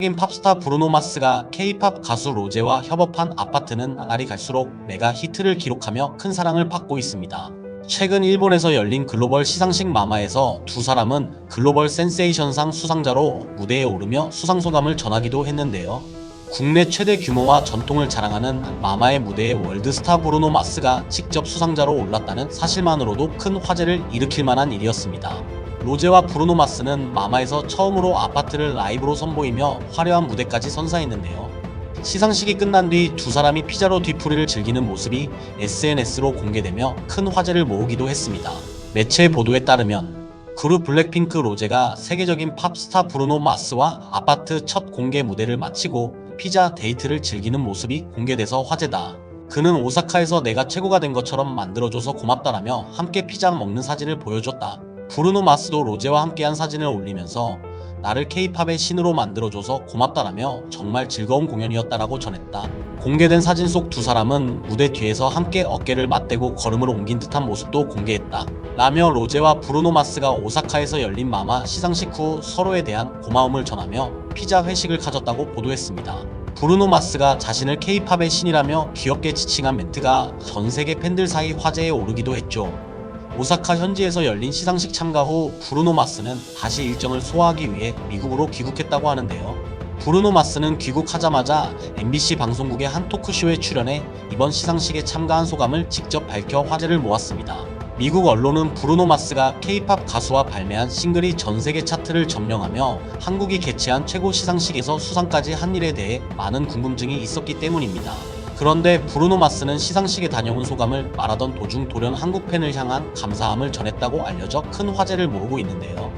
인 팝스타 브루노 마스가 K-팝 가수 로제와 협업한 아파트는 날이 갈수록 메가 히트를 기록하며 큰 사랑을 받고 있습니다. 최근 일본에서 열린 글로벌 시상식 마마에서 두 사람은 글로벌 센세이션상 수상자로 무대에 오르며 수상소감을 전하기도 했는데요. 국내 최대 규모와 전통을 자랑하는 마마의 무대에 월드스타 브루노 마스가 직접 수상자로 올랐다는 사실만으로도 큰 화제를 일으킬 만한 일이었습니다. 로제와 브루노 마스는 마마에서 처음으로 아파트를 라이브로 선보이며 화려한 무대까지 선사했는데요. 시상식이 끝난 뒤 두 사람이 피자로 뒤풀이를 즐기는 모습이 SNS로 공개되며 큰 화제를 모으기도 했습니다. 매체 보도에 따르면 그룹 블랙핑크 로제가 세계적인 팝스타 브루노 마스와 아파트 첫 공개 무대를 마치고 피자 데이트를 즐기는 모습이 공개돼서 화제다. 그는 오사카에서 내가 최고가 된 것처럼 만들어줘서 고맙다라며 함께 피자 먹는 사진을 보여줬다. 브루노 마스도 로제와 함께한 사진을 올리면서 나를 K-팝의 신으로 만들어줘서 고맙다라며 정말 즐거운 공연이었다라고 전했다. 공개된 사진 속 두 사람은 무대 뒤에서 함께 어깨를 맞대고 걸음을 옮긴 듯한 모습도 공개했다. 라며 로제와 브루노 마스가 오사카에서 열린 마마 시상식 후 서로에 대한 고마움을 전하며 피자 회식을 가졌다고 보도했습니다. 브루노 마스가 자신을 K-팝의 신이라며 귀엽게 지칭한 멘트가 전 세계 팬들 사이 화제에 오르기도 했죠. 오사카 현지에서 열린 시상식 참가 후 브루노 마스는 다시 일정을 소화하기 위해 미국으로 귀국했다고 하는데요. 브루노 마스는 귀국하자마자 MBC 방송국의 한 토크쇼에 출연해 이번 시상식에 참가한 소감을 직접 밝혀 화제를 모았습니다. 미국 언론은 브루노 마스가 K-팝 가수와 발매한 싱글이 전 세계 차트를 점령하며 한국이 개최한 최고 시상식에서 수상까지 한 일에 대해 많은 궁금증이 있었기 때문입니다. 그런데 브루노 마스는 시상식에 다녀온 소감을 말하던 도중 돌연 한국 팬을 향한 감사함을 전했다고 알려져 큰 화제를 모으고 있는데요.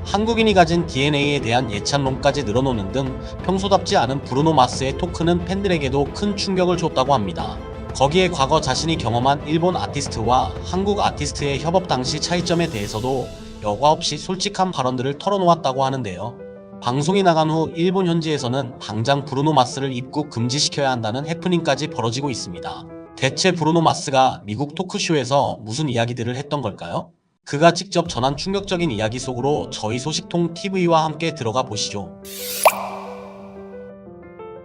한국인이 가진 DNA에 대한 예찬론까지 늘어놓는 등 평소답지 않은 브루노 마스의 토크는 팬들에게도 큰 충격을 줬다고 합니다. 거기에 과거 자신이 경험한 일본 아티스트와 한국 아티스트의 협업 당시 차이점에 대해서도 여과 없이 솔직한 발언들을 털어놓았다고 하는데요. 방송이 나간 후 일본 현지에서는 당장 브루노 마스를 입국 금지시켜야 한다는 해프닝까지 벌어지고 있습니다. 대체 브루노 마스가 미국 토크쇼에서 무슨 이야기들을 했던 걸까요? 그가 직접 전한 충격적인 이야기 속으로 저희 소식통 TV와 함께 들어가 보시죠.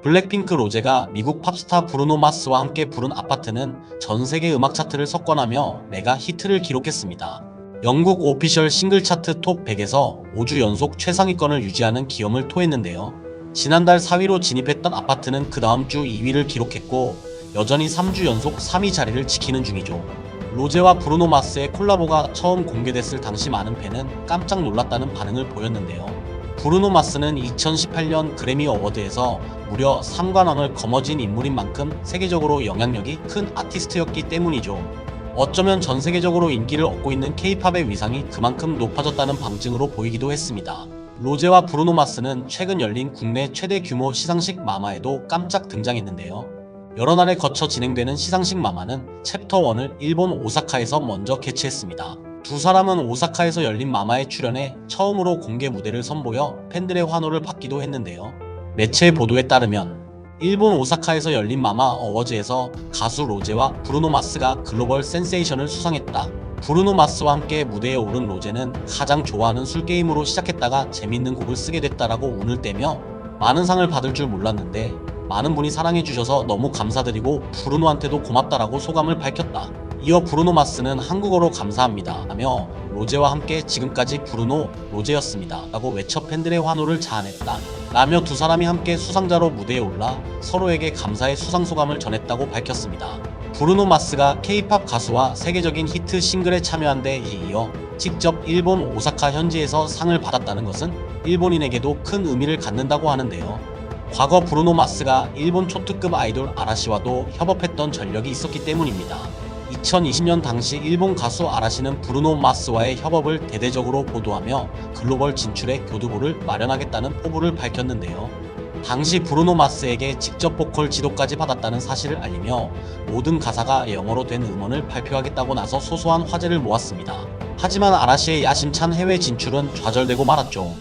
블랙핑크 로제가 미국 팝스타 브루노 마스와 함께 부른 아파트는 전 세계 음악 차트를 석권하며 메가 히트를 기록했습니다. 영국 오피셜 싱글 차트 톱 100에서 5주 연속 최상위권을 유지하는 기염을 토했는데요. 지난달 4위로 진입했던 아파트는 그 다음 주 2위를 기록했고 여전히 3주 연속 3위 자리를 지키는 중이죠. 로제와 브루노 마스의 콜라보가 처음 공개됐을 당시 많은 팬은 깜짝 놀랐다는 반응을 보였는데요. 브루노 마스는 2018년 그래미 어워드에서 무려 3관왕을 거머쥔 인물인 만큼 세계적으로 영향력이 큰 아티스트였기 때문이죠. 어쩌면 전 세계적으로 인기를 얻고 있는 K-팝의 위상이 그만큼 높아졌다는 방증으로 보이기도 했습니다. 로제와 브루노 마스는 최근 열린 국내 최대 규모 시상식 마마에도 깜짝 등장했는데요. 여러 날에 거쳐 진행되는 시상식 마마는 챕터 1을 일본 오사카에서 먼저 개최했습니다. 두 사람은 오사카에서 열린 마마에 출연해 처음으로 공개 무대를 선보여 팬들의 환호를 받기도 했는데요. 매체 보도에 따르면 일본 오사카에서 열린 마마 어워즈에서 가수 로제와 브루노 마스가 글로벌 센세이션을 수상했다. 브루노 마스와 함께 무대에 오른 로제는 가장 좋아하는 술게임으로 시작했다가 재밌는 곡을 쓰게 됐다라고 운을 떼며 많은 상을 받을 줄 몰랐는데 많은 분이 사랑해주셔서 너무 감사드리고 브루노한테도 고맙다라고 소감을 밝혔다. 이어 브루노 마스는 한국어로 감사합니다 하며 로제와 함께 지금까지 브루노, 로제였습니다 라고 외쳐 팬들의 환호를 자아냈다. 라며 두 사람이 함께 수상자로 무대에 올라 서로에게 감사의 수상소감을 전했다고 밝혔습니다. 브루노 마스가 K-팝 가수와 세계적인 히트 싱글에 참여한 데 이어 직접 일본 오사카 현지에서 상을 받았다는 것은 일본인에게도 큰 의미를 갖는다고 하는데요. 과거 브루노 마스가 일본 초특급 아이돌 아라시와도 협업했던 전력이 있었기 때문입니다. 2020년 당시 일본 가수 아라시는 브루노 마스와의 협업을 대대적으로 보도하며 글로벌 진출의 교두보를 마련하겠다는 포부를 밝혔는데요. 당시 브루노 마스에게 직접 보컬 지도까지 받았다는 사실을 알리며 모든 가사가 영어로 된 음원을 발표하겠다고 나서 소소한 화제를 모았습니다. 하지만 아라시의 야심찬 해외 진출은 좌절되고 말았죠.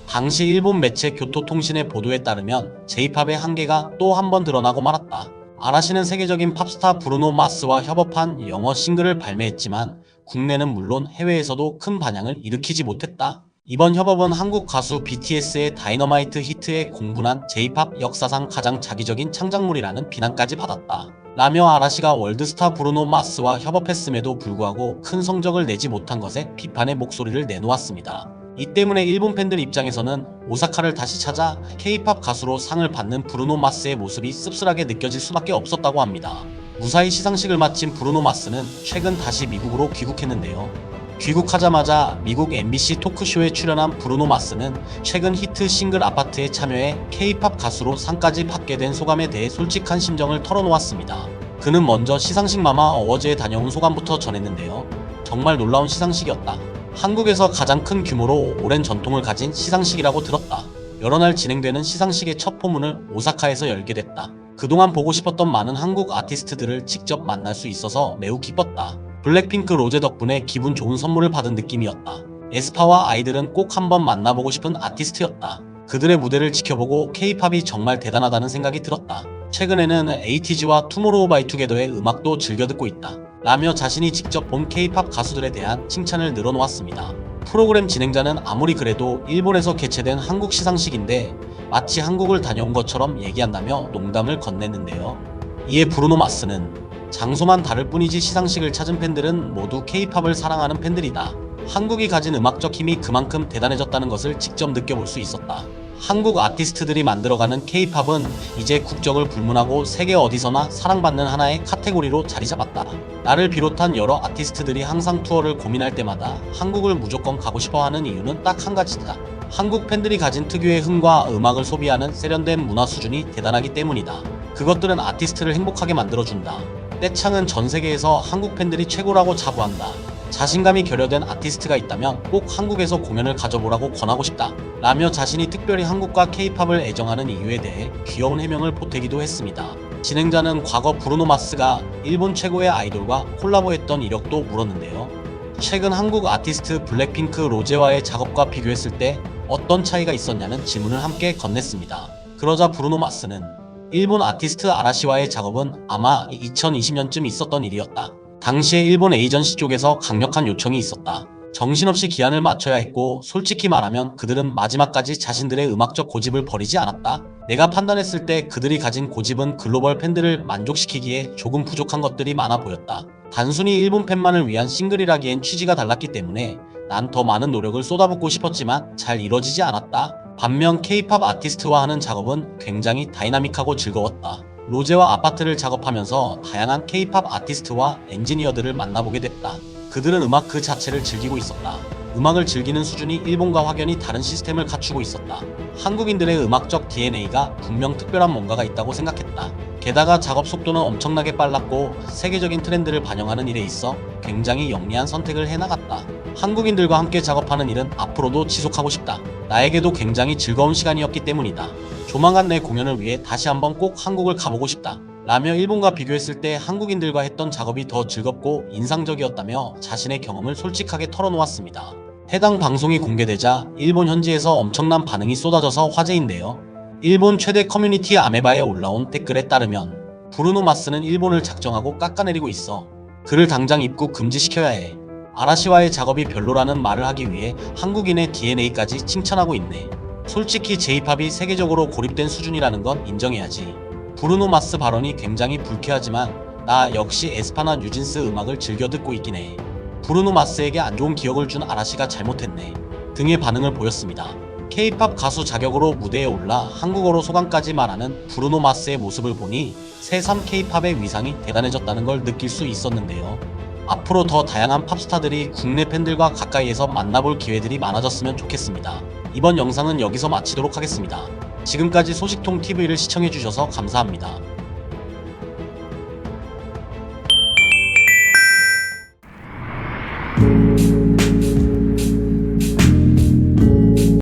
당시 일본 매체 교토통신의 보도에 따르면 J-팝의 한계가 또 한 번 드러나고 말았다. 아라시는 세계적인 팝스타 브루노 마스와 협업한 영어 싱글을 발매했지만 국내는 물론 해외에서도 큰 반향을 일으키지 못했다. 이번 협업은 한국 가수 BTS의 다이너마이트 히트에 공분한 J-팝 역사상 가장 자기적인 창작물이라는 비난까지 받았다. 라며 아라시가 월드스타 브루노 마스와 협업했음에도 불구하고 큰 성적을 내지 못한 것에 비판의 목소리를 내놓았습니다. 이 때문에 일본 팬들 입장에서는 오사카를 다시 찾아 K-팝 가수로 상을 받는 브루노 마스의 모습이 씁쓸하게 느껴질 수밖에 없었다고 합니다. 무사히 시상식을 마친 브루노 마스는 최근 다시 미국으로 귀국했는데요. 귀국하자마자 미국 MBC 토크쇼에 출연한 브루노 마스는 최근 히트 싱글 아파트에 참여해 K-팝 가수로 상까지 받게 된 소감에 대해 솔직한 심정을 털어놓았습니다. 그는 먼저 시상식 마마 어워즈에 다녀온 소감부터 전했는데요. 정말 놀라운 시상식이었다. 한국에서 가장 큰 규모로 오랜 전통을 가진 시상식이라고 들었다. 여러 날 진행되는 시상식의 첫 포문을 오사카에서 열게 됐다. 그동안 보고 싶었던 많은 한국 아티스트들을 직접 만날 수 있어서 매우 기뻤다. 블랙핑크 로제 덕분에 기분 좋은 선물을 받은 느낌이었다. 에스파와 아이들은 꼭 한번 만나보고 싶은 아티스트였다. 그들의 무대를 지켜보고 K-팝이 정말 대단하다는 생각이 들었다. 최근에는 에이티즈와 투모로우바이투게더의 음악도 즐겨 듣고 있다. 라며 자신이 직접 본 K-팝 가수들에 대한 칭찬을 늘어놓았습니다. 프로그램 진행자는 아무리 그래도 일본에서 개최된 한국 시상식인데 마치 한국을 다녀온 것처럼 얘기한다며 농담을 건넸는데요. 이에 브루노 마스는 장소만 다를 뿐이지 시상식을 찾은 팬들은 모두 K-팝을 사랑하는 팬들이다. 한국이 가진 음악적 힘이 그만큼 대단해졌다는 것을 직접 느껴볼 수 있었다. 한국 아티스트들이 만들어가는 K-팝은 이제 국적을 불문하고 세계 어디서나 사랑받는 하나의 카테고리로 자리 잡았다. 나를 비롯한 여러 아티스트들이 항상 투어를 고민할 때마다 한국을 무조건 가고 싶어 하는 이유는 딱 한 가지다. 한국 팬들이 가진 특유의 흥과 음악을 소비하는 세련된 문화 수준이 대단하기 때문이다. 그것들은 아티스트를 행복하게 만들어준다. 떼창은 전 세계에서 한국 팬들이 최고라고 자부한다. 자신감이 결여된 아티스트가 있다면 꼭 한국에서 공연을 가져보라고 권하고 싶다. 라며 자신이 특별히 한국과 K-팝을 애정하는 이유에 대해 귀여운 해명을 보태기도 했습니다. 진행자는 과거 브루노 마스가 일본 최고의 아이돌과 콜라보했던 이력도 물었는데요. 최근 한국 아티스트 블랙핑크 로제와의 작업과 비교했을 때 어떤 차이가 있었냐는 질문을 함께 건넸습니다. 그러자 브루노 마스는 일본 아티스트 아라시와의 작업은 아마 2020년쯤 있었던 일이었다. 당시에 일본 에이전시 쪽에서 강력한 요청이 있었다. 정신없이 기한을 맞춰야 했고 솔직히 말하면 그들은 마지막까지 자신들의 음악적 고집을 버리지 않았다. 내가 판단했을 때 그들이 가진 고집은 글로벌 팬들을 만족시키기에 조금 부족한 것들이 많아 보였다. 단순히 일본 팬만을 위한 싱글이라기엔 취지가 달랐기 때문에 난 더 많은 노력을 쏟아붓고 싶었지만 잘 이뤄지지 않았다. 반면 K-팝 아티스트와 하는 작업은 굉장히 다이나믹하고 즐거웠다. 로제와 아파트를 작업하면서 다양한 K-팝 아티스트와 엔지니어들을 만나보게 됐다. 그들은 음악 그 자체를 즐기고 있었다. 음악을 즐기는 수준이 일본과 확연히 다른 시스템을 갖추고 있었다. 한국인들의 음악적 DNA가 분명 특별한 뭔가가 있다고 생각했다. 게다가 작업 속도는 엄청나게 빨랐고 세계적인 트렌드를 반영하는 일에 있어 굉장히 영리한 선택을 해나갔다. 한국인들과 함께 작업하는 일은 앞으로도 지속하고 싶다. 나에게도 굉장히 즐거운 시간이었기 때문이다. 조만간 내 공연을 위해 다시 한번 꼭 한국을 가보고 싶다. 라며 일본과 비교했을 때 한국인들과 했던 작업이 더 즐겁고 인상적이었다며 자신의 경험을 솔직하게 털어놓았습니다. 해당 방송이 공개되자 일본 현지에서 엄청난 반응이 쏟아져서 화제인데요. 일본 최대 커뮤니티 아메바에 올라온 댓글에 따르면 브루노 마스는 일본을 작정하고 깎아내리고 있어. 그를 당장 입국 금지시켜야 해. 아라시와의 작업이 별로라는 말을 하기 위해 한국인의 DNA까지 칭찬하고 있네. 솔직히 J-팝이 세계적으로 고립된 수준이라는 건 인정해야지. 브루노 마스 발언이 굉장히 불쾌하지만 나 역시 에스파나 뉴진스 음악을 즐겨 듣고 있긴 해. 브루노 마스에게 안 좋은 기억을 준 아라시가 잘못했네. 등의 반응을 보였습니다. K-팝 가수 자격으로 무대에 올라 한국어로 소감까지 말하는 브루노 마스의 모습을 보니 새삼 K-팝의 위상이 대단해졌다는 걸 느낄 수 있었는데요. 앞으로 더 다양한 팝스타들이 국내 팬들과 가까이에서 만나볼 기회들이 많아졌으면 좋겠습니다. 이번 영상은 여기서 마치도록 하겠습니다. 지금까지 소식통TV를 시청해주셔서 감사합니다.